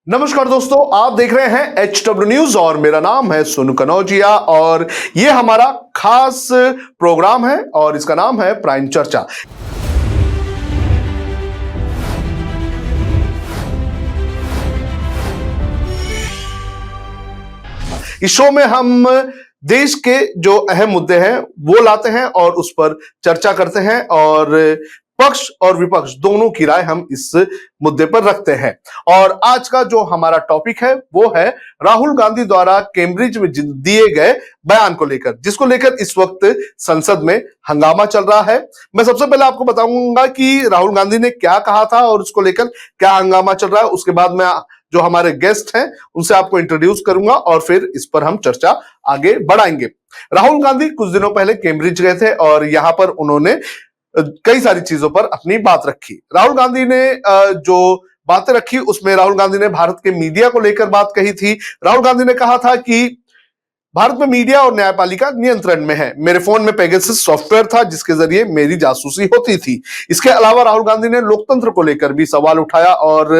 नमस्कार दोस्तों, आप देख रहे हैं HW न्यूज और मेरा नाम है सोनू कनौजिया और ये हमारा खास प्रोग्राम है और इसका नाम है प्राइम चर्चा। इस शो में हम देश के जो अहम मुद्दे हैं वो लाते हैं और उस पर चर्चा करते हैं और पक्ष और विपक्ष दोनों की राय हम इस मुद्दे पर रखते हैं। और आज का जो हमारा टॉपिक है वो है राहुल गांधी द्वारा कैम्ब्रिज में दिए गए बयान को लेकर, जिसको लेकर इस वक्त संसद में हंगामा चल रहा है। मैं सबसे पहले आपको बताऊंगा कि राहुल गांधी ने क्या कहा था और उसको लेकर क्या हंगामा चल रहा है। उसके बाद मैं जो हमारे गेस्ट हैं उनसे आपको इंट्रोड्यूस करूंगा और फिर इस पर हम चर्चा आगे बढ़ाएंगे। राहुल गांधी कुछ दिनों पहले कैम्ब्रिज गए थे और यहां पर उन्होंने कई सारी चीजों पर अपनी बात रखी। राहुल गांधी ने जो बातें रखी उसमें राहुल गांधी ने भारत के मीडिया को लेकर बात कही थी। राहुल गांधी ने कहा था कि भारत में मीडिया और न्यायपालिका नियंत्रण में है। मेरे फोन में पेगासस सॉफ्टवेयर था जिसके जरिए मेरी जासूसी होती थी। इसके अलावा राहुल गांधी ने लोकतंत्र को लेकर भी सवाल उठाया और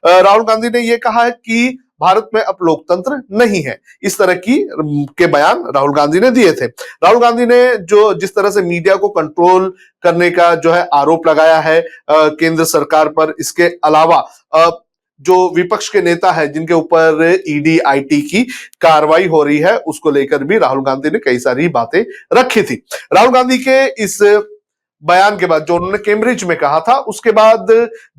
राहुल गांधी ने यह कहा है कि भारत में अब लोकतंत्र नहीं है। इस तरह के बयान राहुल गांधी ने दिए थे। राहुल गांधी ने जो जिस तरह से मीडिया को कंट्रोल करने का जो है आरोप लगाया है केंद्र सरकार पर, इसके अलावा जो विपक्ष के नेता है जिनके ऊपर ईडी आईटी की कार्रवाई हो रही है उसको लेकर भी राहुल गांधी ने कई सारी बातें रखी थी। राहुल गांधी के इस बयान के बाद जो उन्होंने कैम्ब्रिज में कहा था, उसके बाद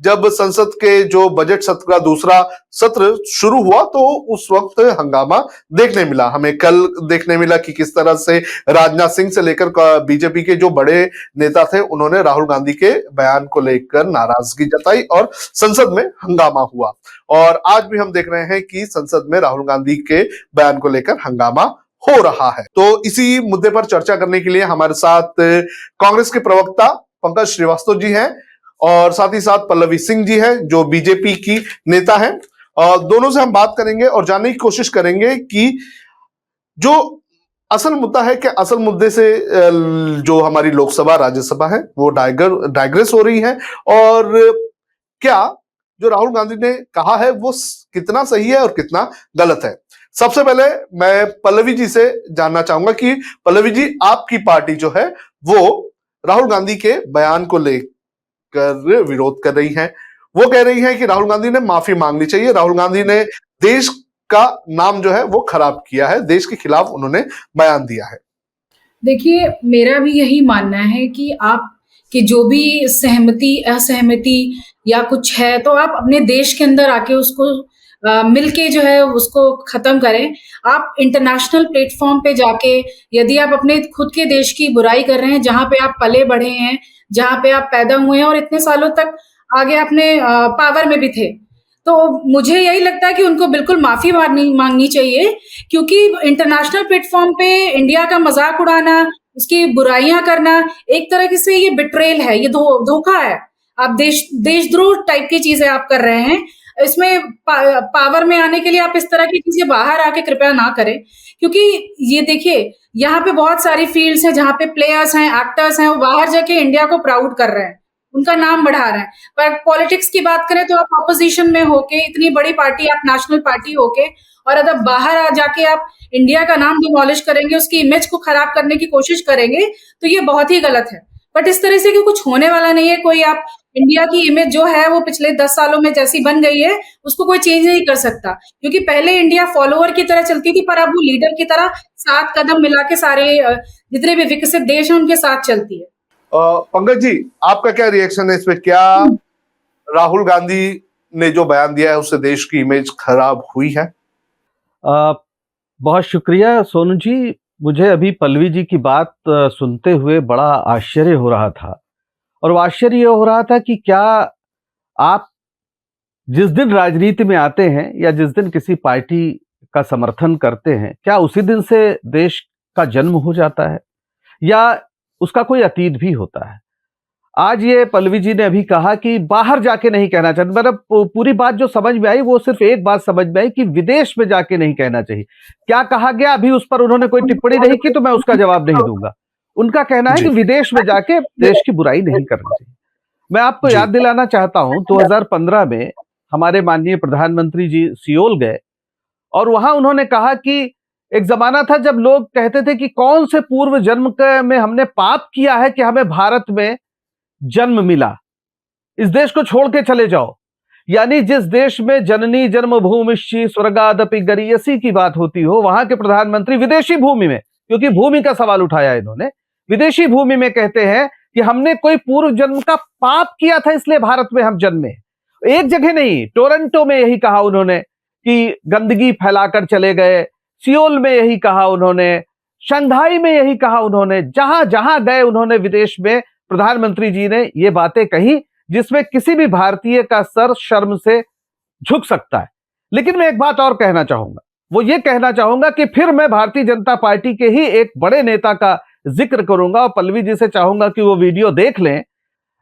जब संसद के जो बजट सत्र का दूसरा सत्र शुरू हुआ तो उस वक्त हंगामा देखने मिला। हमें कल देखने मिला कि किस तरह से राजनाथ सिंह से लेकर बीजेपी के जो बड़े नेता थे उन्होंने राहुल गांधी के बयान को लेकर नाराजगी जताई और संसद में हंगामा हुआ। और आज भी हम देख रहे हैं कि संसद में राहुल गांधी के बयान को लेकर हंगामा हो रहा है। तो इसी मुद्दे पर चर्चा करने के लिए हमारे साथ कांग्रेस के प्रवक्ता पंकज श्रीवास्तव जी हैं और साथ ही साथ पल्लवी सिंह जी हैं जो बीजेपी की नेता हैं। दोनों से हम बात करेंगे और जानने की कोशिश करेंगे कि जो असल मुद्दा है कि असल मुद्दे से जो हमारी लोकसभा राज्यसभा है वो डाइग्रेस हो रही है और क्या जो राहुल गांधी ने कहा है वो कितना सही है और कितना गलत है। सबसे पहले मैं पल्लवी जी से जानना चाहूंगा कि पल्लवी जी, आपकी पार्टी जो है वो राहुल गांधी के बयान को लेकर विरोध कर रही है। वो कह रही है कि राहुल गांधी ने माफी मांगनी चाहिए। राहुल गांधी ने देश का नाम जो है वो खराब किया है, देश के खिलाफ उन्होंने बयान दिया है। देखिए, मेरा भी यही मानना है कि आप कि जो भी सहमति असहमति या कुछ है तो आप अपने देश के अंदर आके उसको मिलके जो है उसको खत्म करें। आप इंटरनेशनल प्लेटफॉर्म पे जाके यदि आप अपने खुद के देश की बुराई कर रहे हैं, जहां पे आप पले बढ़े हैं, जहां पे आप पैदा हुए हैं और इतने सालों तक आगे अपने पावर में भी थे, तो मुझे यही लगता है कि उनको बिल्कुल माफी मांगनी चाहिए, क्योंकि इंटरनेशनल प्लेटफॉर्म पे इंडिया का मजाक उड़ाना, उसकी बुराइयां करना एक तरह से ये बिट्रेल है, ये धोखा है। आप देशद्रोह टाइप की चीजें आप कर रहे हैं। इसमें पावर में आने के लिए आप इस तरह की चीजें बाहर आके कृपया ना करें, क्योंकि ये देखिए यहाँ पे बहुत सारी फील्ड्स हैं जहाँ पे प्लेयर्स हैं, एक्टर्स हैं, वो बाहर जाके इंडिया को प्राउड कर रहे हैं, उनका नाम बढ़ा रहे हैं। पर पॉलिटिक्स की बात करें तो आप ऑपोजिशन में होके, इतनी बड़ी पार्टी, आप नेशनल पार्टी होके, और अगर बाहर आ जाके आप इंडिया का नाम डिमोलिश करेंगे, उसकी इमेज को खराब करने की कोशिश करेंगे, तो ये बहुत ही गलत है। बट इस तरह से कि कुछ होने वाला नहीं है। कोई आप इंडिया की इमेज जो है वो पिछले 10 सालों में जैसी बन गई है उसको कोई चेंज नहीं कर सकता, क्योंकि पहले इंडिया फॉलोअर की तरह चलती थी, पर अब वो लीडर की तरह 7 कदम मिला के सारे जितने भी विकसित देश हैं उनके साथ चलती है। पंकज जी, आपका क्या रिएक्शन है इस पे? क्या राहुल गांधी ने जो बयान दिया है उससे देश की इमेज खराब हुई है? बहुत शुक्रिया सोनू जी। मुझे अभी पल्लवी जी की बात सुनते हुए बड़ा आश्चर्य हो रहा था, और वो आश्चर्य ये हो रहा था कि क्या आप जिस दिन राजनीति में आते हैं या जिस दिन किसी पार्टी का समर्थन करते हैं, क्या उसी दिन से देश का जन्म हो जाता है या उसका कोई अतीत भी होता है? आज ये पल्लवी जी ने अभी कहा कि बाहर जाके नहीं कहना चाहते, मतलब पूरी बात जो समझ में आई वो सिर्फ एक बात समझ में आई कि विदेश में जाके नहीं कहना चाहिए। क्या कहा गया अभी उस पर उन्होंने कोई टिप्पणी नहीं की, तो मैं उसका जवाब नहीं दूंगा। उनका कहना है कि विदेश में जाके देश की बुराई नहीं करनी चाहिए। मैं आपको याद दिलाना चाहता हूं 2015 में हमारे माननीय प्रधानमंत्री जी सियोल गए और वहां उन्होंने कहा कि एक जमाना था जब लोग कहते थे कि कौन से पूर्व जन्म में हमने पाप किया है कि हमें भारत में जन्म मिला, इस देश को छोड़ के चले जाओ। यानी जिस देश में जननी जन्मभूमिश्च स्वर्गादपि गरीयसी की बात होती हो, वहां के प्रधानमंत्री विदेशी भूमि में, क्योंकि भूमि का सवाल उठाया इन्होंने, विदेशी भूमि में कहते हैं कि हमने कोई पूर्व जन्म का पाप किया था इसलिए भारत में हम जन्मे। एक जगह नहीं, टोरंटो में यही कहा उन्होंने कि गंदगी फैलाकर चले गए, सियोल में यही कहा उन्होंने, शंघाई में यही कहा उन्होंने, जहां जहां गए उन्होंने विदेश में प्रधानमंत्री जी ने ये बातें कही जिसमें किसी भी भारतीय का सर शर्म से झुक सकता है। लेकिन मैं एक बात और कहना चाहूंगा, वो ये कहना चाहूंगा कि फिर मैं भारतीय जनता पार्टी के ही एक बड़े नेता का जिक्र करूंगा और पल्लवी जी से चाहूंगा कि वो वीडियो देख लें।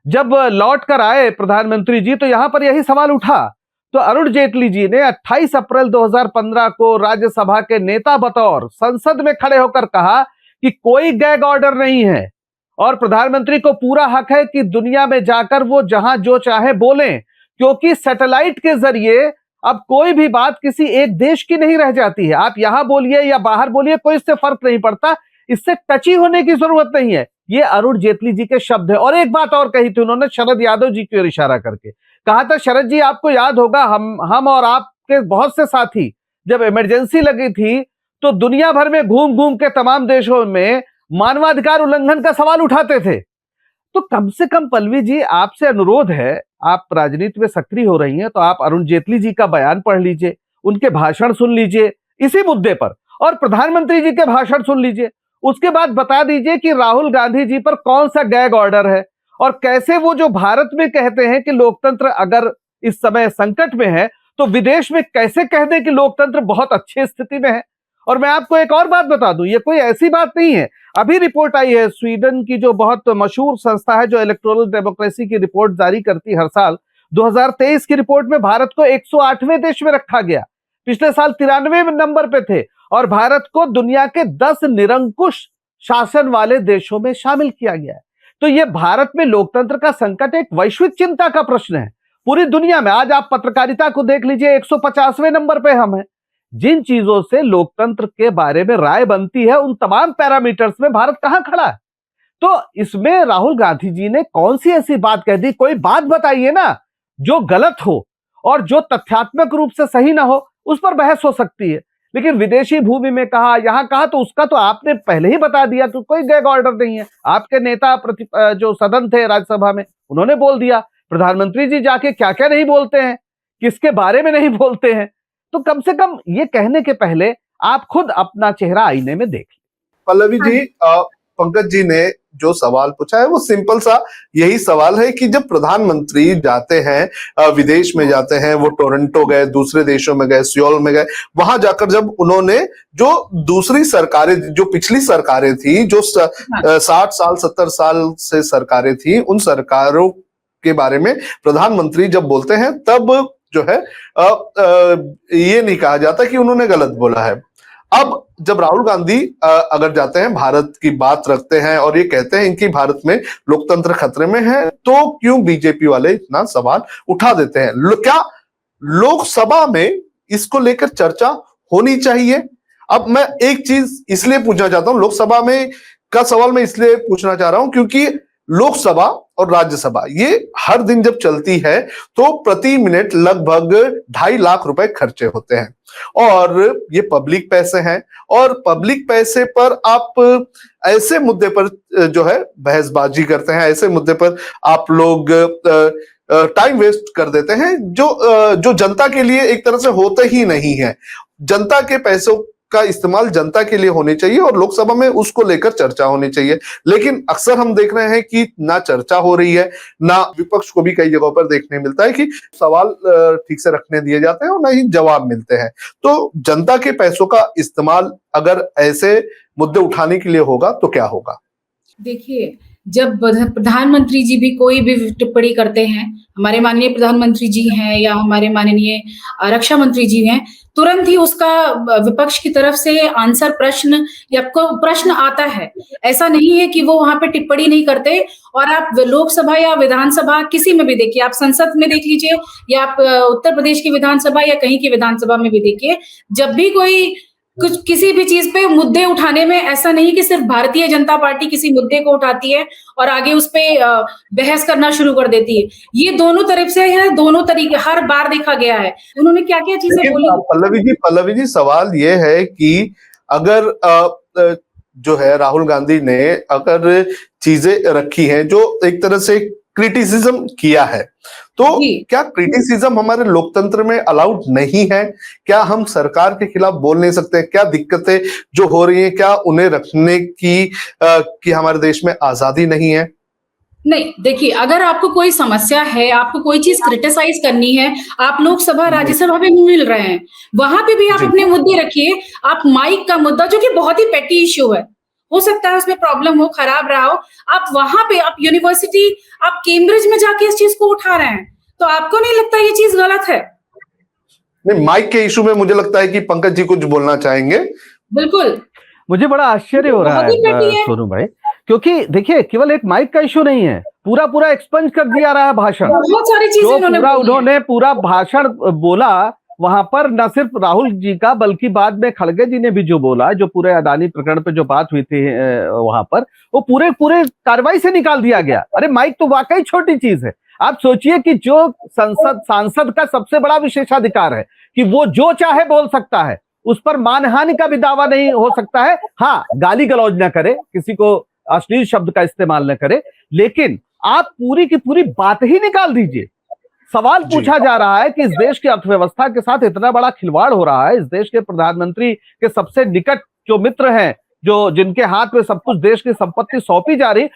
जब लौट कर आए प्रधानमंत्री जी तो यहां पर यही सवाल उठा, तो अरुण जेटली जी ने 28 अप्रैल 2015 को राज्यसभा के नेता बतौर संसद में खड़े होकर कहा कि कोई गैग ऑर्डर नहीं है और प्रधानमंत्री को पूरा हक है कि दुनिया में जाकर वो जहां जो चाहे बोलें, क्योंकि सैटेलाइट के जरिए अब कोई भी बात किसी एक देश की नहीं रह जाती है। आप यहां बोलिए या बाहर बोलिए, कोई इससे फर्क नहीं पड़ता, इससे टची होने की जरूरत नहीं है। ये अरुण जेटली जी के शब्द है। और एक बात और कही थी उन्होंने शरद यादव जी की ओर इशारा करके, कहा था शरद जी आपको याद होगा हम और आपके बहुत से साथी जब इमरजेंसी लगी थी तो दुनिया भर में घूम घूम के तमाम देशों में मानवाधिकार उल्लंघन का सवाल उठाते थे। तो कम से कम पल्लवी जी आपसे अनुरोध है, आप राजनीति में सक्रिय हो रही हैं, तो आप अरुण जेटली जी का बयान पढ़ लीजिए, उनके भाषण सुन लीजिए इसी मुद्दे पर, और प्रधानमंत्री जी के भाषण सुन लीजिए। उसके बाद बता दीजिए कि राहुल गांधी जी पर कौन सा गैग ऑर्डर है और कैसे वो जो भारत में कहते हैं कि लोकतंत्र अगर इस समय संकट में है तो विदेश में कैसे कह दें कि लोकतंत्र बहुत अच्छी स्थिति में है। और मैं आपको एक और बात बता दूं, ये कोई ऐसी बात नहीं है, अभी रिपोर्ट आई है स्वीडन की जो बहुत मशहूर संस्था है जो इलेक्टोरल डेमोक्रेसी की रिपोर्ट जारी करती हर साल, 2023 की रिपोर्ट में भारत को 108वें देश में रखा गया। पिछले साल 93वें नंबर पे थे और भारत को दुनिया के 10 निरंकुश शासन वाले देशों में शामिल किया गया है। तो ये भारत में लोकतंत्र का संकट एक वैश्विक चिंता का प्रश्न है पूरी दुनिया में। आज आप पत्रकारिता को देख लीजिए, 150वें नंबर पे हम हैं। जिन चीजों से लोकतंत्र के बारे में राय बनती है उन तमाम पैरामीटर्स में भारत कहां खड़ा है। तो इसमें राहुल गांधी जी ने कौन सी ऐसी बात कह दी, कोई बात बताइए ना जो गलत हो और जो तथ्यात्मक रूप से सही ना हो, उस पर बहस हो सकती है। लेकिन विदेशी भूमि में कहा, यहां कहा, तो उसका तो आपने पहले ही बता दिया कि कोई गैग ऑर्डर नहीं है। आपके नेता जो सदन थे राज्यसभा में उन्होंने बोल दिया। प्रधानमंत्री जी जाके क्या क्या नहीं बोलते हैं, किसके बारे में नहीं बोलते हैं। तो कम से कम ये कहने के पहले आप खुद अपना चेहरा आईने में देख लें। पल्लवी जी, पंकज जी ने जो सवाल पूछा है वो सिंपल सा यही सवाल है कि जब प्रधानमंत्री जाते हैं विदेश में जाते हैं, वो टोरंटो गए, दूसरे देशों में गए, सियोल में गए, वहां जाकर जब उन्होंने जो दूसरी सरकारें, जो पिछली सरकारें थी, जो 60 साल 70 साल से सरकारें थी, उन सरकारों के बारे में प्रधानमंत्री जब बोलते हैं तब जो है ये नहीं कहा जाता कि उन्होंने गलत बोला है। अब जब राहुल गांधी अगर जाते हैं, भारत की बात रखते हैं और ये कहते हैं कि भारत में लोकतंत्र खतरे में है, तो क्यों बीजेपी वाले इतना सवाल उठा देते हैं? क्या लोकसभा में इसको लेकर चर्चा होनी चाहिए? अब मैं एक चीज इसलिए पूछना चाहता हूं, लोकसभा में का सवाल मैं इसलिए पूछना चाह रहा हूं क्योंकि लोकसभा और राज्यसभा ये हर दिन जब चलती है तो प्रति मिनट लगभग 2.5 लाख रुपए खर्चे होते हैं और ये पब्लिक पैसे हैं, और पब्लिक पैसे पर आप ऐसे मुद्दे पर जो है बहसबाजी करते हैं, ऐसे मुद्दे पर आप लोग टाइम वेस्ट कर देते हैं जो जनता के लिए एक तरह से होते ही नहीं है। जनता के पैसों का इस्तेमाल जनता के लिए होनी चाहिए और लोकसभा में उसको लेकर चर्चा होनी चाहिए। लेकिन अक्सर हम देख रहे हैं कि ना चर्चा हो रही है, ना विपक्ष को भी कई जगहों पर देखने मिलता है कि सवाल ठीक से रखने दिए जाते हैं और ना ही जवाब मिलते हैं। तो जनता के पैसों का इस्तेमाल अगर ऐसे मुद्दे उठाने के लिए होगा तो क्या होगा? देखिए, जब प्रधानमंत्री जी भी कोई भी टिप्पणी करते हैं, हमारे माननीय प्रधानमंत्री जी हैं या हमारे माननीय रक्षा मंत्री जी हैं, तुरंत ही उसका विपक्ष की तरफ से आंसर प्रश्न या प्रश्न आता है। ऐसा नहीं है कि वो वहां पे टिप्पणी नहीं करते। और आप लोकसभा या विधानसभा किसी में भी देखिए, आप संसद में देख लीजिए या आप उत्तर प्रदेश की विधानसभा या कहीं की विधानसभा में भी देखिए, जब भी कोई कुछ किसी भी चीज पे मुद्दे उठाने में ऐसा नहीं कि सिर्फ भारतीय जनता पार्टी किसी मुद्दे को उठाती है और आगे उस पे बहस करना शुरू कर देती है। ये दोनों तरफ से है, दोनों तरीके हर बार देखा गया है। उन्होंने क्या-क्या चीजें लेकिन बोली। पल्लवी जी सवाल ये है कि अगर जो है राहुल गांधी ने अगर चीजें रखी हैं जो एक तरह से क्रिटिसिज्म किया है, तो जी। क्या क्रिटिसिज्म हमारे लोकतंत्र में अलाउड नहीं है? क्या हम सरकार के खिलाफ बोल नहीं सकते? क्या दिक्कतें जो हो रही हैं, क्या उन्हें रखने की हमारे देश में आजादी नहीं है? नहीं, देखिए, अगर आपको कोई समस्या है, आपको कोई चीज क्रिटिसाइज करनी है, आप लोकसभा राज्यसभा में मिल रहे हैं, वहां पे भी आप जी। अपने मुद्दे रखिए। आप माइक का मुद्दा, जो कि बहुत ही पेटी इश्यू है, हो सकता है उसमें प्रॉब्लम हो, खराब रहा हो, आप वहां पे, आप यूनिवर्सिटी, आप कैम्ब्रिज में जाके इस चीज को उठा रहे हैं, तो आपको नहीं लगता ये चीज गलत है? नहीं, माइक के इशू में मुझे लगता है कि पंकज जी कुछ बोलना चाहेंगे। बिल्कुल। मुझे बड़ा आश्चर्य हो रहा बहुत ही पेटी है है। सोनू भाई, क्योंकि देखिए केवल एक माइक का इशू नहीं है, पूरा एक्सपंज कर दिया रहा है भाषण। बहुत सारी चीजें जो उन्होंने पूरा भाषण बोला वहां पर, न सिर्फ राहुल जी का बल्कि बाद में खड़गे जी ने भी जो बोला, जो पूरे अदानी प्रकरण पे जो बात हुई थी वहां पर, वो पूरे कार्रवाई से निकाल दिया गया। अरे माइक तो वाकई छोटी चीज है। आप सोचिए कि जो सांसद का सबसे बड़ा विशेषाधिकार है कि वो जो चाहे बोल सकता है, उस पर मानहानि का भी दावा नहीं हो सकता है। हाँ, गाली गलौज न करे, किसी को अश्लील शब्द का इस्तेमाल न करे, लेकिन आप पूरी की पूरी बात ही निकाल दीजिए। सवाल पूछा जा रहा है कि इस देश की अर्थव्यवस्था के साथ इतना बड़ा खिलवाड़ हो रहा है, इस देश के प्रधानमंत्री के सबसे निकट जो मित्र हैं, जो जिनके हाथ में सब कुछ देश की संपत्ति सौंपी जा रही,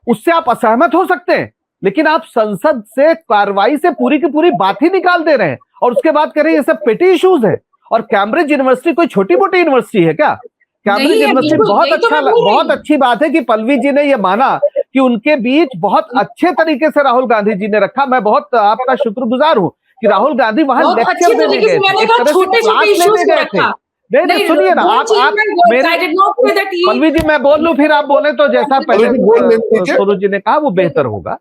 उससे आप असहमत हो सकते हैं, लेकिन आप संसद से कार्रवाई से पूरी की पूरी बात ही निकाल दे रहे हैं और उसके बाद कह रहे हैं ये सब पेटी इश्यूज है। और कैम्ब्रिज यूनिवर्सिटी कोई छोटी मोटी यूनिवर्सिटी है क्या? कैम्ब्रिज नहीं है, यूनिवर्सिटी बिल्कुल, बहुत यही तो मैं बोल रही बहुत हूँ। अच्छी बात है कि पल्लवी जी ने यह माना कि उनके बीच बहुत अच्छे तरीके से राहुल गांधी जी ने रखा। मैं बहुत आपका शुक्रगुजार हूं कि राहुल गांधी वहां बहुत लेक्चर अच्छी देने तरीके गए से थे, मैंने एक कहा, तरह से छोटे-छोटे क्लास इश्यूज लेने को गए थे। रखा। नहीं, सुनिए ना, आप मेरे I did not say that he- Pallavi ji, मैं बोल लूं फिर आप बोले तो जैसा पहले पल्लवी जी बोल लीजिए। सोनू जी ने कहा वो बेहतर होगा।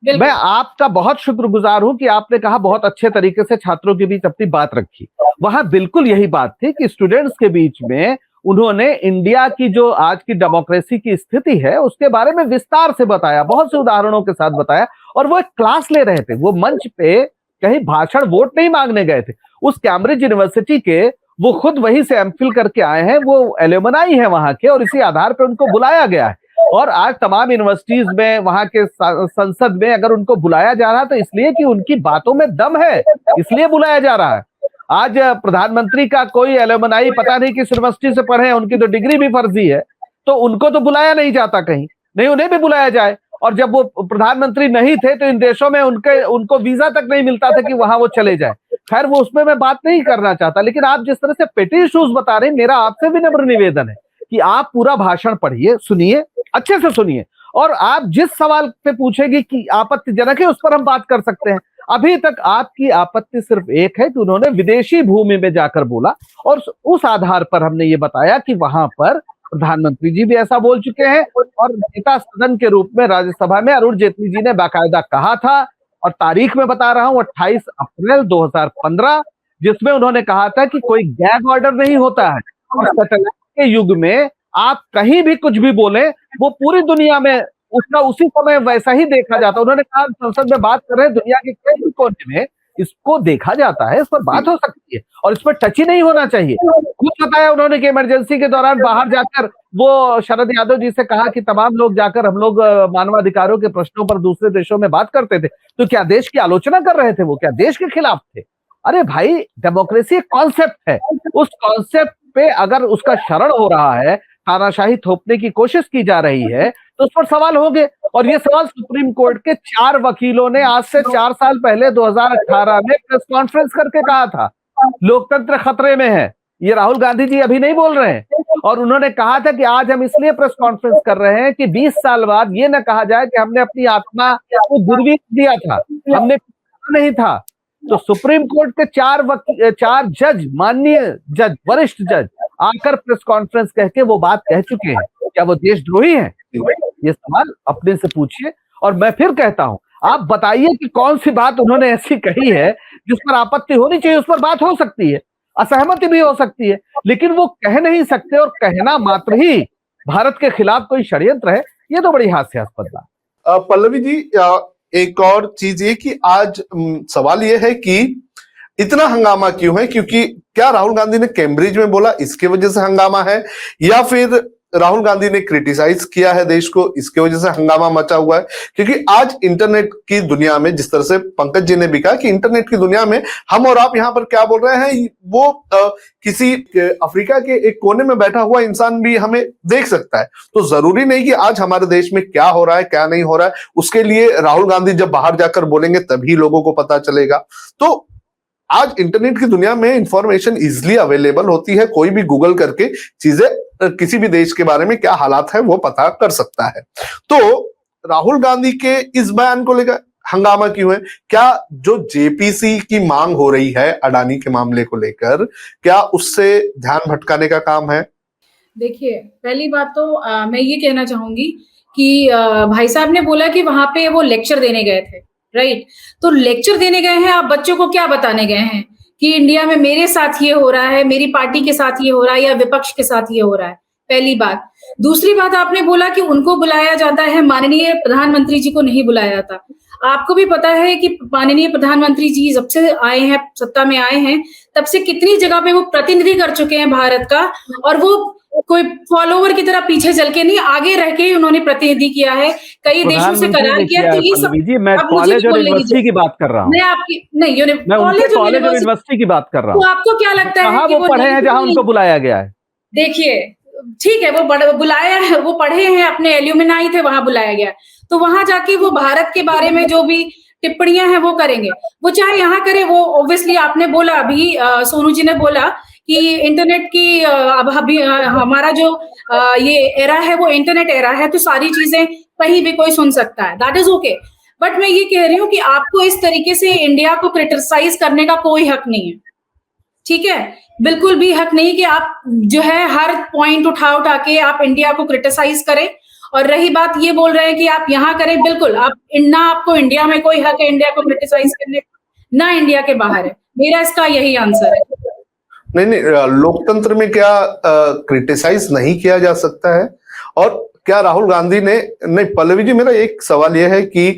बिल्कुल। मैं आपका बहुत शुक्रगुजार हूं कि आपने कहा बहुत अच्छे तरीके से छात्रों के बीच अपनी बात रखी। वहां बिल्कुल यही बात थी कि स्टूडेंट्स के बीच में उन्होंने इंडिया की जो आज की डेमोक्रेसी की स्थिति है उसके बारे में विस्तार से बताया, बहुत से उदाहरणों के साथ बताया, और वो एक क्लास ले रहे थे। वो मंच पे कहीं भाषण, वोट नहीं मांगने गए थे। उस कैम्ब्रिज यूनिवर्सिटी के वो खुद वहीं से एमफिल करके आए हैं, वो एल्यूमनाई है वहां के, और इसी आधार पर उनको बुलाया गया है। और आज तमाम यूनिवर्सिटीज में, वहां के संसद में अगर उनको बुलाया जा रहा है तो इसलिए कि उनकी बातों में दम है, इसलिए बुलाया जा रहा है। आज प्रधानमंत्री का कोई एल्यूमनाई पता नहीं किस यूनिवर्सिटी से पढ़े हैं, उनकी तो डिग्री भी फर्जी है, तो उनको तो बुलाया नहीं जाता कहीं, नहीं उन्हें भी बुलाया जाए। और जब वो प्रधानमंत्री नहीं थे तो इन देशों में उनको वीजा तक नहीं मिलता था कि वहां वो चले जाए। खैर, वो उसमें मैं बात नहीं करना चाहता, लेकिन आप जिस तरह से पेटी इश्यूज बता रहे हैं, मेरा आपसे भी नम्र निवेदन है कि आप पूरा भाषण पढ़िए, सुनिए, अच्छे से सुनिए, और आप जिस सवाल पे पूछेगी कि आपत्तिजनक है उस पर हम बात कर सकते हैं। अभी तक आपकी आपत्ति सिर्फ एक है कि उन्होंने विदेशी भूमि में जाकर बोला, और उस आधार पर हमने ये बताया कि वहां पर प्रधानमंत्री जी भी ऐसा बोल चुके हैं, और नेता सदन के रूप में राज्यसभा में अरुण जेटली जी ने बाकायदा कहा था, और तारीख में बता रहा हूं 28 अप्रैल 2015, जिसमें उन्होंने कहा था कि कोई गैग ऑर्डर नहीं होता है, और सैटेलाइट के युग में आप कहीं भी कुछ भी बोले, वो पूरी दुनिया में उसका उसी समय वैसा ही देखा जाता। उन्होंने कहा संसद में बात कर रहे हैं, दुनिया के कई कोने में इसको देखा जाता है, इस पर बात हो सकती है, और इस पर टच ही नहीं होना चाहिए। खुद बताया उन्होंने कि इमरजेंसी के दौरान बाहर जाकर वो शरद यादव जी से कहा कि तमाम लोग जाकर हम लोग मानवाधिकारों के प्रश्नों पर दूसरे देशों में बात करते थे, तो क्या देश की आलोचना कर रहे थे? वो क्या देश के खिलाफ थे? अरे भाई, डेमोक्रेसी एक कॉन्सेप्ट है, उस कॉन्सेप्ट पे अगर उसका शरण हो रहा है, तानाशाही थोपने की कोशिश की जा रही है, तो उस पर सवाल होंगे। और ये सवाल सुप्रीम कोर्ट के 4 वकीलों ने आज से 4 साल पहले 2018 में प्रेस कॉन्फ्रेंस करके कहा था, लोकतंत्र खतरे में है। ये राहुल गांधी जी अभी नहीं बोल रहे हैं। और उन्होंने कहा था कि आज हम इसलिए प्रेस कॉन्फ्रेंस कर रहे हैं कि 20 साल बाद ये न कहा जाए कि हमने अपनी आत्मा को गिरवी दिया था, हमने कहा नहीं था। तो सुप्रीम कोर्ट के 4 जज, माननीय जज, वरिष्ठ जज आकर प्रेस कॉन्फ्रेंस कह के वो बात कह चुके हैं। क्या वो देशद्रोही हैं? ये सवाल अपने से पूछिए। और मैं फिर कहता हूं, आप बताइए कि कौन सी बात उन्होंने ऐसी कही है जिस पर आपत्ति होनी चाहिए। उस पर बात हो सकती है, असहमति भी हो सकती है, लेकिन वो कह नहीं सकते और कहना मात्र ही भारत के खिलाफ कोई षड्यंत्र है, ये तो बड़ी हास्यास्पद बात। पल्लवी जी, एक और चीज ये कि आज सवाल ये है कि इतना हंगामा क्यों है? क्योंकि क्या राहुल गांधी ने कैम्ब्रिज में बोला इसके वजह से हंगामा है, या फिर राहुल गांधी ने क्रिटिसाइज किया है देश को इसके वजह से हंगामा मचा हुआ है? क्योंकि आज इंटरनेट की दुनिया में, जिस तरह से पंकज जी ने भी कहा कि इंटरनेट की दुनिया में हम और आप यहाँ पर क्या बोल रहे हैं, वो किसी अफ्रीका के एक कोने में बैठा हुआ इंसान भी हमें देख सकता है। तो जरूरी नहीं कि आज हमारे देश में क्या हो रहा है क्या नहीं हो रहा है उसके लिए राहुल गांधी जब बाहर जाकर बोलेंगे तभी लोगों को पता चलेगा। तो आज इंटरनेट की दुनिया में इंफॉर्मेशन इजिली अवेलेबल होती है, कोई भी गूगल करके चीजें किसी भी देश के बारे में क्या हालात है वो पता कर सकता है। तो राहुल गांधी के इस बयान को लेकर हंगामा क्यों है? क्या जो जेपीसी की मांग हो रही है अडानी के मामले को लेकर, क्या उससे ध्यान भटकाने का काम है? देखिए, पहली बात तो मैं ये कहना चाहूंगी कि भाई साहब ने बोला कि वहां पे वो लेक्चर देने गए थे, राइट? तो लेक्चर देने गए हैं, आप बच्चों को क्या बताने गए हैं कि इंडिया में मेरे साथ ये हो रहा है, मेरी पार्टी के साथ ये हो रहा है या विपक्ष के साथ ये हो रहा है? पहली बात। दूसरी बात, आपने बोला कि उनको बुलाया जाता है, माननीय प्रधानमंत्री जी को नहीं बुलाया जाता। आपको भी पता है कि माननीय प्रधानमंत्री जी जब से आए हैं, सत्ता में आए हैं, तब से कितनी जगह पे वो प्रतिनिधि कर चुके हैं भारत का, और वो कोई फॉलोवर की तरह पीछे चल के नहीं, आगे रह के उन्होंने प्रतिनिधि किया है, कई देशों से करार किया। तो ये सब मैं कॉलेज और यूनिवर्सिटी की बात कर रहा हूँ, मैं आपकी नहीं, मैं कॉलेज और यूनिवर्सिटी की बात कर रहा हूँ। तो आपको क्या लगता है कि वो पढ़े हैं जहां उनको बुलाया गया है? देखिए, ठीक है, वो बुलाया है, वो पढ़े हैं, अपने एल्यूमिनाई थे, वहां बुलाया गया। तो वहां जाके वो भारत के बारे में जो भी टिप्पणियां हैं वो करेंगे, वो चाहे यहाँ करे। वो ऑब्वियसली आपने बोला अभी, सोनू जी ने बोला कि इंटरनेट की अब अभी हमारा जो ये एरा है वो इंटरनेट एरा है, तो सारी चीजें कहीं भी कोई सुन सकता है, दैट इज ओके। बट मैं ये कह रही हूँ कि आपको इस तरीके से इंडिया को क्रिटिसाइज करने का कोई हक नहीं है, ठीक है? बिल्कुल भी हक नहीं कि आप जो है हर पॉइंट उठा के आप इंडिया को क्रिटिसाइज करें। और रही बात ये बोल रहे हैं कि आप यहाँ करें, बिल्कुल आप ना, आपको इंडिया में कोई हक है इंडिया को क्रिटिसाइज करने का, ना इंडिया के बाहर है। मेरा इसका यही आंसर है। नहीं, लोकतंत्र में क्या क्रिटिसाइज नहीं किया जा सकता है? और क्या राहुल गांधी ने, नहीं पल्लवी जी, मेरा एक सवाल यह है कि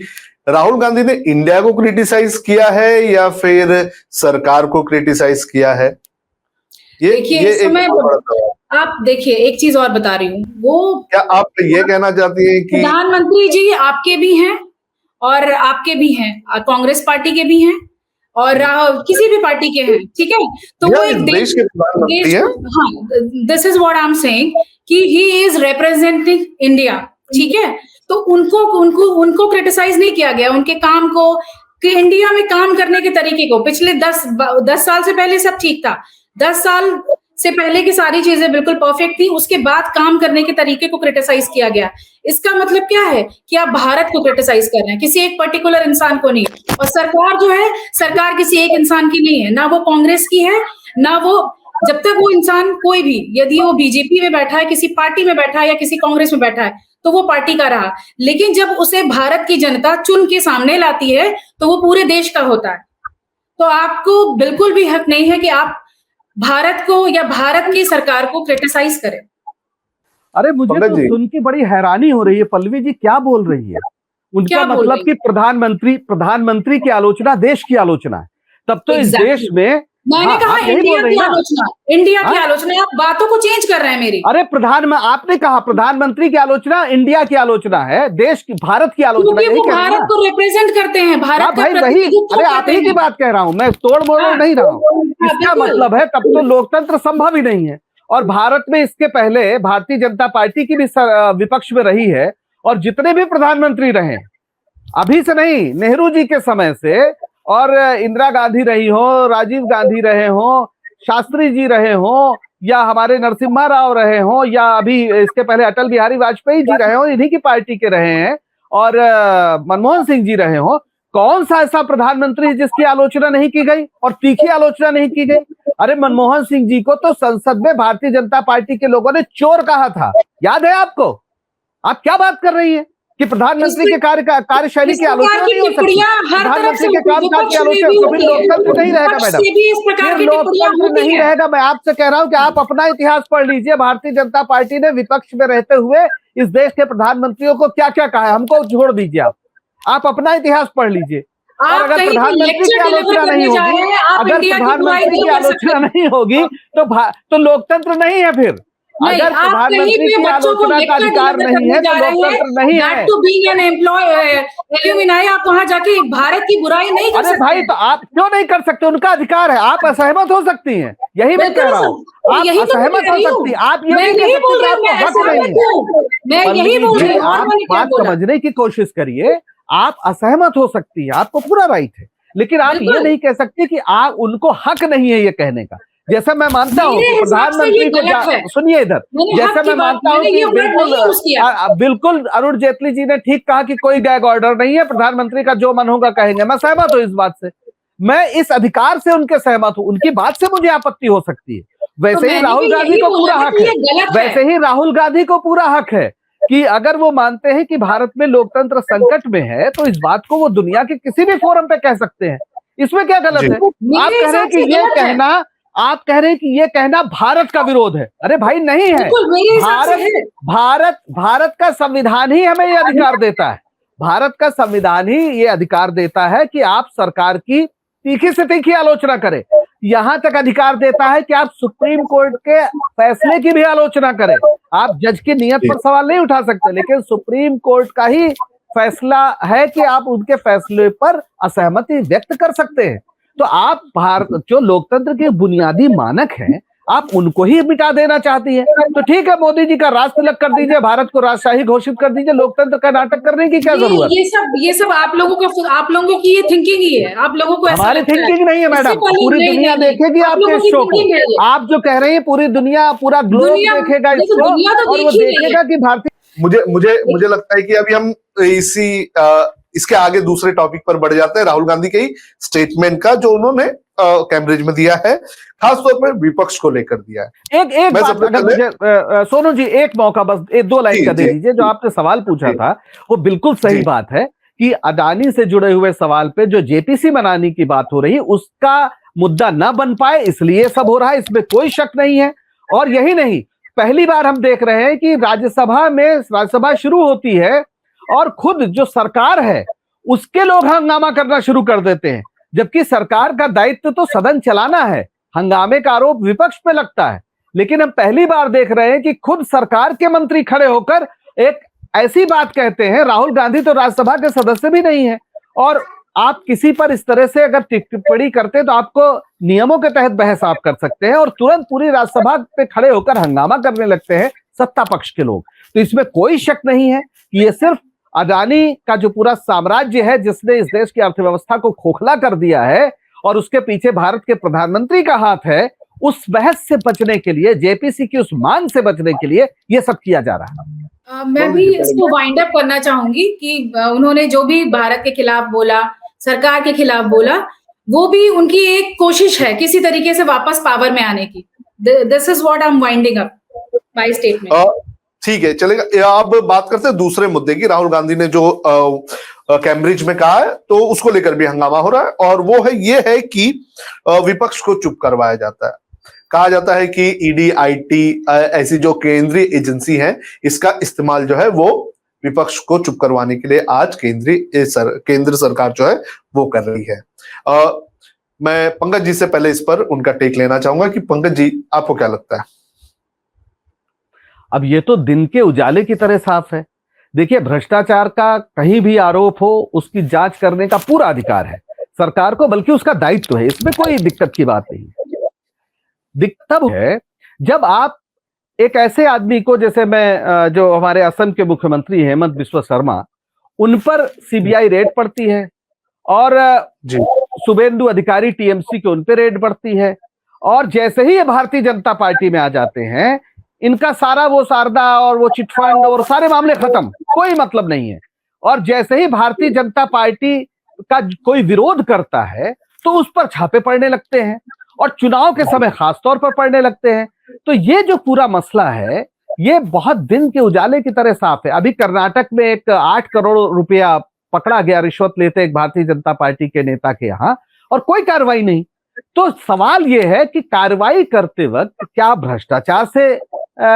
राहुल गांधी ने इंडिया को क्रिटिसाइज किया है या फिर सरकार को क्रिटिसाइज किया है? देखिए, इस समय आप देखिए, एक चीज और बता रही हूँ, वो क्या आप ये कहना चाहती हैं कि प्रधानमंत्री जी आपके भी हैं और आपके भी हैं, कांग्रेस पार्टी के भी हैं और किसी भी पार्टी के हैं, ठीक है? तो वो एक देश के प्रधानमंत्री हैं। हाँ, this is what I am saying कि ही इज रिप्रेजेंटिंग इंडिया, ठीक है? तो उनको क्रिटिसाइज नहीं किया गया, उनके काम को, कि इंडिया में काम करने के तरीके को। पिछले 10 साल से पहले सब ठीक था, 10 साल से पहले की सारी चीजें बिल्कुल परफेक्ट थी, उसके बाद काम करने के तरीके को क्रिटिसाइज किया गया। इसका मतलब क्या है कि आप भारत को क्रिटिसाइज कर रहे हैं, किसी एक पर्टिकुलर इंसान को नहीं। और सरकार जो है, सरकार किसी एक इंसान की नहीं है, ना वो कांग्रेस की है, ना वो, जब तक वो इंसान कोई भी, यदि वो बीजेपी में बैठा है, किसी पार्टी में बैठा है या किसी कांग्रेस में बैठा है, तो वो पार्टी का रहा। लेकिन जब उसे भारत की जनता चुन के सामने लाती है तो वो पूरे देश का होता है। तो आपको बिल्कुल भी हक नहीं है कि आप भारत को या भारत की सरकार को क्रिटिसाइज करें। अरे मुझे तो सुन के बड़ी हैरानी हो रही है, पल्लवी जी क्या बोल रही है? उनका मतलब कि प्रधानमंत्री की आलोचना देश की आलोचना है, तब तो इस देश में मैंने कहा इंडिया की आलोचना, इंडिया की आलोचना। आप बातों को चेंज कर रहे हैं मेरी। अरे आपने कहा प्रधानमंत्री की आलोचना इंडिया की आलोचना है, देश की, भारत की आलोचना नहीं। वो भारत को रिप्रेजेंट करते हैं, भारत का प्रतिनिधित्व। अरे आप ही की बात कह रहा हूं मैं, तोड़ मोड़ नहीं रहा हूं। इसका मतलब है तब तो लोकतंत्र संभव ही नहीं है। और भारत में इसके पहले भारतीय जनता पार्टी की भी विपक्ष में रही है, और जितने भी प्रधानमंत्री रहे, अभी से नहीं, नेहरू जी के समय से, और इंदिरा गांधी रही हो, राजीव गांधी रहे हो, शास्त्री जी रहे हों या हमारे नरसिम्हा राव रहे हों या अभी इसके पहले अटल बिहारी वाजपेयी जी रहे हों, इन्हीं की पार्टी के रहे हैं, और मनमोहन सिंह जी रहे हों, कौन सा ऐसा प्रधानमंत्री है जिसकी आलोचना नहीं की गई और तीखी आलोचना नहीं की गई? अरे मनमोहन सिंह जी को तो संसद में भारतीय जनता पार्टी के लोगों ने चोर कहा था, याद है आपको? आप क्या बात कर रही है कि प्रधानमंत्री के कार्यशैली की आलोचना नहीं हो सकती, प्रधानमंत्री के कामकाज की आलोचना? कभी लोकतंत्र नहीं रहेगा मैडम, फिर लोकतंत्र नहीं रहेगा। मैं आपसे कह रहा हूं कि आप अपना इतिहास पढ़ लीजिए। भारतीय जनता पार्टी ने विपक्ष में रहते हुए इस देश के प्रधानमंत्रियों को क्या क्या कहा है, हमको छोड़ दीजिए, आप अपना इतिहास पढ़ लीजिए। और अगर प्रधानमंत्री की आलोचना नहीं होगी, अगर प्रधानमंत्री की आलोचना नहीं होगी तो लोकतंत्र नहीं है। फिर अगर प्रधानमंत्री की आलोचना का अधिकार नहीं है तो लोकतंत्र नहीं है। आप वहां जाके भारत की बुराई नहीं कर सकते। अरे भाई, तो आप क्यों नहीं कर सकते? उनका अधिकार है। आप असहमत हो सकती हैं, यही मैं कह रहा हूँ। आप असहमत हो सकती हैं, आप ये नहीं कह सकते आपका हक नहीं है। मैं यही बोल रही हूँ। आप बात समझने की कोशिश करिए। आप असहमत हो सकती है, आपको पूरा राइट है, लेकिन आप ये नहीं कह सकते कि आप उनको हक नहीं है ये कहने का। जैसे मैं मानता हूँ कि प्रधानमंत्री को, सुनिए इधर, जैसे मैं मानता हूँ कि बिल्कुल अरुण जेटली जी ने ठीक कहा कि कोई गैग ऑर्डर नहीं है, प्रधानमंत्री का जो मन होगा कहेंगे। मैं सहमत हूँ इस बात से, मैं इस अधिकार से उनके सहमत हूँ। उनकी बात से मुझे आपत्ति हो सकती है। वैसे ही राहुल गांधी को पूरा हक है, वैसे ही राहुल गांधी को पूरा हक है कि अगर वो मानते हैं कि भारत में लोकतंत्र संकट में है तो इस बात को वो दुनिया के किसी भी फोरम पे कह सकते हैं। इसमें क्या गलत है? आप कह रहे हैं कि ये कहना, आप कह रहे हैं कि ये कहना भारत का विरोध है। अरे भाई नहीं है। भारत का संविधान ही हमें ये अधिकार देता है। भारत का संविधान ही ये अधिकार देता है कि आप सरकार की तीखी से तीखी आलोचना करें। यहां तक अधिकार देता है कि आप सुप्रीम कोर्ट के फैसले की भी आलोचना करें। आप जज की नियत पर सवाल नहीं उठा सकते, लेकिन सुप्रीम कोर्ट का ही फैसला है कि आप उनके फैसले पर असहमति व्यक्त कर सकते हैं। तो आप भारत जो लोकतंत्र के बुनियादी मानक हैं, आप उनको ही मिटा देना चाहती है। तो ठीक है, मोदी जी का राज तिलक कर दीजिए, भारत को राजशाही घोषित कर दीजिए, लोकतंत्र का नाटक करने की क्या जरूरत? ये सब आप लोगों की ये थिंकिंग ही है। आप लोगों को हमारी थिंकिंग नहीं है मैडम, पूरी दुनिया देखेगी आपके शो को। आप जो कह रहे हैं पूरी दुनिया, पूरा ग्लोब देखेगा इसको, और वो देखेगा कि भारतीय। मुझे लगता है कि अभी हम इसके आगे दूसरे टॉपिक पर बढ़ जाते हैं, राहुल गांधी के ही स्टेटमेंट का जो उन्होंने कैम्ब्रिज में दिया है, खासतौर पर विपक्ष को लेकर दिया है। एक बात अगर मुझे सोनू जी एक मौका बस 2 लाइन का दे दीजिए। जो आपने सवाल पूछा था वो बिल्कुल सही बात है कि अडानी से जुड़े हुए सवाल पे जो जेपीसी बनाने की बात हो रही है उसका मुद्दा ना बन पाए, इसलिए सब हो रहा है, इसमें कोई शक नहीं है। और यही नहीं, पहली बार हम देख रहे हैं कि राज्यसभा शुरू होती है और खुद जो सरकार है उसके लोग हंगामा करना शुरू कर देते हैं, जबकि सरकार का दायित्व तो सदन चलाना है। हंगामे का आरोप विपक्ष पे लगता है, लेकिन हम पहली बार देख रहे हैं कि खुद सरकार के मंत्री खड़े होकर एक ऐसी बात कहते हैं। राहुल गांधी तो राज्यसभा के सदस्य भी नहीं है, और आप किसी पर इस तरह से अगर टिप्पणी करते हैं तो आपको नियमों के तहत बहस आप कर सकते हैं, और तुरंत पूरी राज्यसभा पे खड़े होकर हंगामा करने लगते हैं सत्ता पक्ष के लोग। तो इसमें कोई शक नहीं है कि ये सिर्फ अडानी का जो पूरा साम्राज्य है जिसने इस देश की अर्थव्यवस्था को खोखला कर दिया है, और उसके पीछे भारत के प्रधानमंत्री का हाथ है, उस बहस से बचने के लिए, जेपीसी की उस मांग से बचने के लिए ये सब किया जा रहा है। मैं भी इसको वाइंड अप करना चाहूंगी कि उन्होंने जो भी भारत के खिलाफ बोला, सरकार के खिलाफ बोला, वो भी उनकी एक कोशिश है किसी तरीके से वापस पावर में आने की। This is what I am winding up my statement. ठीक है, चलेगा। अब बात करते हैं दूसरे मुद्दे की। राहुल गांधी ने जो कैम्ब्रिज में कहा है तो उसको लेकर भी हंगामा हो रहा है, और वो है ये है कि विपक्ष को चुप करवाया जाता है। कहा जाता है कि ईडी, आईटी ऐसी जो केंद्रीय एजेंसी हैं, इसका इस्तेमाल जो है वो विपक्ष को चुप करवाने के लिए आज केंद्र सरकार जो है वो कर रही है। मैं पंकज जी से पहले इस पर उनका टेक लेना चाहूंगा कि पंकज जी आपको क्या लगता है? अब ये तो दिन के उजाले की तरह साफ है। देखिए, भ्रष्टाचार का कहीं भी आरोप हो उसकी जांच करने का पूरा अधिकार है सरकार को, बल्कि उसका दायित्व है, इसमें कोई दिक्कत की बात नहीं। दिक्कत तब है जब आप एक ऐसे आदमी को, जैसे मैं जो हमारे असम के मुख्यमंत्री हेमंत बिस्वा शर्मा, उन पर सीबीआई रेड पड़ती है, और शुभेंदु अधिकारी टीएमसी के उन पर रेड पड़ती है, और जैसे ही ये भारतीय जनता पार्टी में आ जाते हैं, इनका सारा वो सारदा और वो चिटफंड और सारे मामले खत्म, कोई मतलब नहीं है। और जैसे ही भारतीय जनता पार्टी का कोई विरोध करता है तो उस पर छापे पड़ने लगते हैं, और चुनाव के समय खासतौर पर पड़ने लगते हैं। तो ये जो पूरा मसला है, ये बहुत दिन के उजाले की तरह साफ है। अभी कर्नाटक में एक 8 करोड़ रुपया पकड़ा गया रिश्वत लेते एक भारतीय जनता पार्टी के नेता के यहां, और कोई कार्रवाई नहीं। तो सवाल यह है कि कार्रवाई करते वक्त क्या भ्रष्टाचार से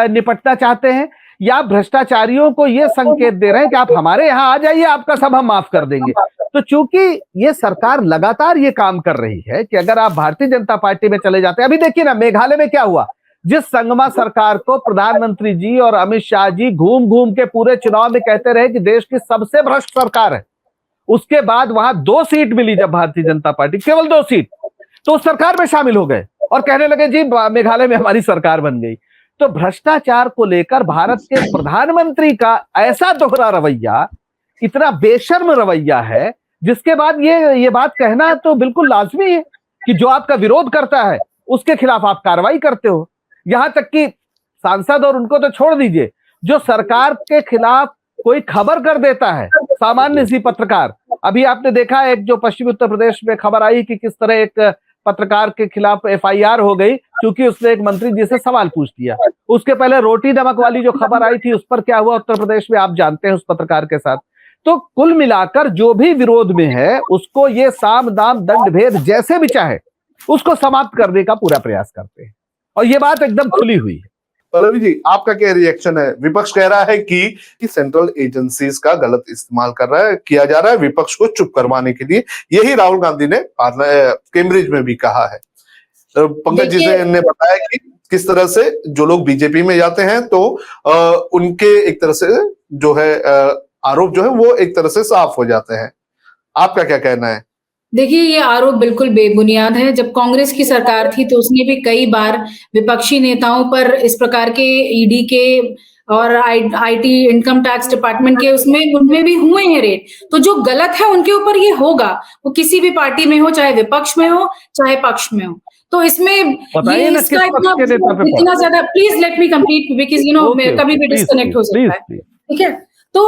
निपटना चाहते हैं, या भ्रष्टाचारियों को यह संकेत दे रहे हैं कि आप हमारे यहां आ जाइए, आपका सब हम माफ कर देंगे। तो चूंकि ये सरकार लगातार ये काम कर रही है कि अगर आप भारतीय जनता पार्टी में चले जाते हैं, अभी देखिए ना मेघालय में क्या हुआ, जिस संगमा सरकार को प्रधानमंत्री जी और अमित शाह जी घूम घूम के पूरे चुनाव में कहते रहे कि देश की सबसे भ्रष्ट सरकार है, उसके बाद वहां 2 सीट मिली जब भारतीय जनता पार्टी, केवल 2 सीट, तो उस सरकार में शामिल हो गए और कहने लगे जी मेघालय में हमारी सरकार बन गई। तो भ्रष्टाचार को लेकर भारत के प्रधानमंत्री का ऐसा दोहरा रवैया, इतना बेशर्म रवैया है, जिसके बाद ये बात कहना तो बिल्कुल लाजमी है कि जो आपका विरोध करता है उसके खिलाफ आप कार्रवाई करते हो। यहां तक कि सांसद और उनको तो छोड़ दीजिए, जो सरकार के खिलाफ कोई खबर कर देता है, सामान्य सी पत्रकार, अभी आपने देखा एक जो पश्चिमी उत्तर प्रदेश में खबर आई कि किस तरह एक पत्रकार के खिलाफ एफआईआर हो गई क्योंकि उसने एक मंत्री जी से सवाल पूछ लिया। उसके पहले रोटी नमक वाली जो खबर आई थी, उस पर क्या हुआ उत्तर प्रदेश में आप जानते हैं उस पत्रकार के साथ। तो कुल मिलाकर जो भी विरोध में है उसको ये साम दाम दंड भेद जैसे भी चाहे उसको समाप्त करने का पूरा प्रयास करते हैं, और ये बात एकदम खुली हुई है। पल्लवी जी, आपका क्या रिएक्शन है? विपक्ष कह रहा है कि सेंट्रल एजेंसीज का गलत इस्तेमाल किया जा रहा है विपक्ष को चुप करवाने के लिए। यही राहुल गांधी ने कैम्ब्रिज में भी कहा है। पंकज जी ने बताया कि किस तरह से जो लोग बीजेपी में जाते हैं तो उनके एक तरह से जो है आरोप जो है वो एक तरह से साफ हो जाते हैं। आपका क्या कहना है? देखिए, ये आरोप बिल्कुल बेबुनियाद है। जब कांग्रेस की सरकार थी तो उसने भी कई बार विपक्षी नेताओं पर इस प्रकार के ईडी के और आईटी इनकम टैक्स डिपार्टमेंट के उनमें भी हुए हैं रेड। तो जो गलत है उनके ऊपर ये होगा, वो किसी भी पार्टी में हो, चाहे विपक्ष में हो चाहे पक्ष में हो। तो इसमें ये इसका इतना ज्यादा, please let me complete because कभी भी डिस्कनेक्ट हो सकता है, ठीक है। तो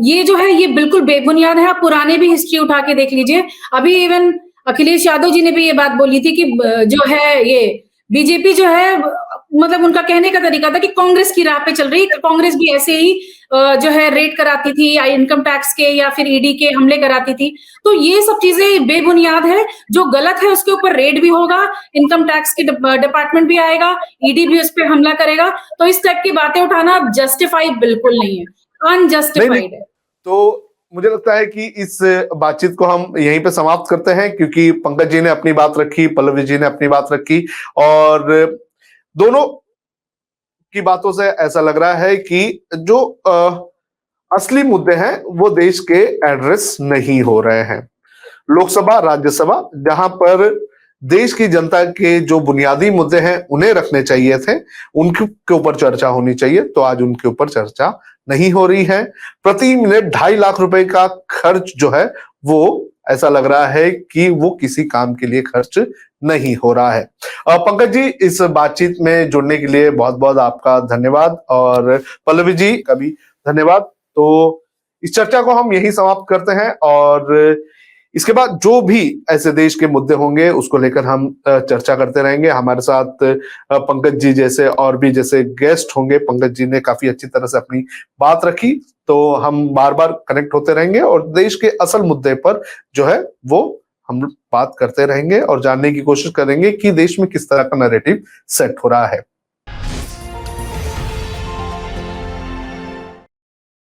ये जो है ये बिल्कुल बेबुनियाद है। आप पुराने भी हिस्ट्री उठा के देख लीजिए। अभी इवन अखिलेश यादव जी ने भी ये बात बोली थी कि जो है ये बीजेपी जो है, मतलब उनका कहने का तरीका था कि कांग्रेस की राह पे चल रही है, कांग्रेस भी ऐसे ही जो है रेड कराती थी या इनकम टैक्स के या फिर ईडी के हमले कराती थी। तो ये सब चीजें बेबुनियाद है। जो गलत है उसके ऊपर रेड भी होगा, इनकम टैक्स के डिपार्टमेंट भी आएगा, ईडी भी उस पर हमला करेगा। तो इस टाइप की बातें उठाना जस्टिफाइड बिल्कुल नहीं है, अनजस्टिफाइड है। तो मुझे लगता है कि इस बातचीत को हम यहीं पे समाप्त करते हैं, क्योंकि पंकज जी ने अपनी बात रखी, पल्लवी जी ने अपनी बात रखी, और दोनों की बातों से ऐसा लग रहा है कि जो असली मुद्दे हैं वो देश के एड्रेस नहीं हो रहे हैं। लोकसभा, राज्यसभा, जहां पर देश की जनता के जो बुनियादी मुद्दे हैं उन्हें रखने चाहिए थे, उनके ऊपर चर्चा होनी चाहिए, तो आज उनके ऊपर चर्चा नहीं हो रही है। प्रति मिनट 2.5 लाख रुपए का खर्च जो है वो ऐसा लग रहा है कि वो किसी काम के लिए खर्च नहीं हो रहा है। पंकज जी, इस बातचीत में जुड़ने के लिए बहुत बहुत आपका धन्यवाद, और पल्लवी जी का भी धन्यवाद। तो इस चर्चा को हम यही समाप्त करते हैं, और इसके बाद जो भी ऐसे देश के मुद्दे होंगे उसको लेकर हम चर्चा करते रहेंगे। हमारे साथ पंकज जी जैसे और भी जैसे गेस्ट होंगे। पंकज जी ने काफी अच्छी तरह से अपनी बात रखी, तो हम बार बार कनेक्ट होते रहेंगे और देश के असल मुद्दे पर जो है वो हम बात करते रहेंगे और जानने की कोशिश करेंगे कि देश में किस तरह का नैरेटिव सेट हो रहा है।